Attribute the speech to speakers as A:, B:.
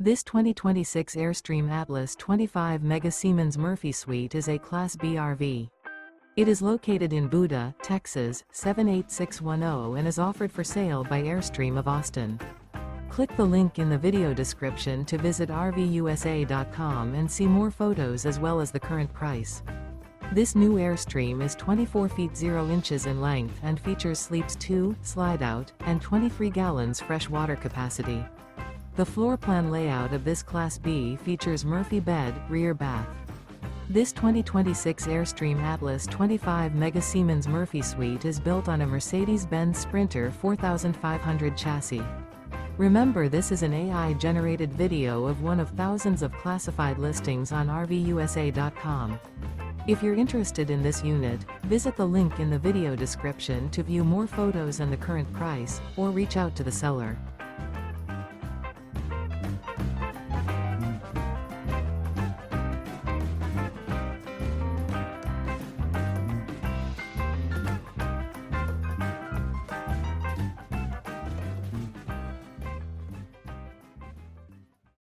A: This 2026 Airstream Atlas 25 Mega Siemens Murphy Suite is a Class B RV. It is located in Buda, Texas, 78610 and is offered for sale by Airstream of Austin. Click the link in the video description to visit RVUSA.com and see more photos as well as the current price. This new Airstream is 24 feet 0 inches in length and features sleeps 2, Slideout, and 23 gallons fresh water capacity. The floor plan layout of this Class B features Murphy bed, rear bath. This 2026 Airstream Atlas 25 Mega Siemens Murphy Suite is built on a Mercedes-Benz Sprinter 4500 chassis. Remember, this is an AI-generated video of one of thousands of classified listings on RVUSA.com. If you're interested in this unit, visit the link in the video description to view more photos and the current price, or reach out to the seller.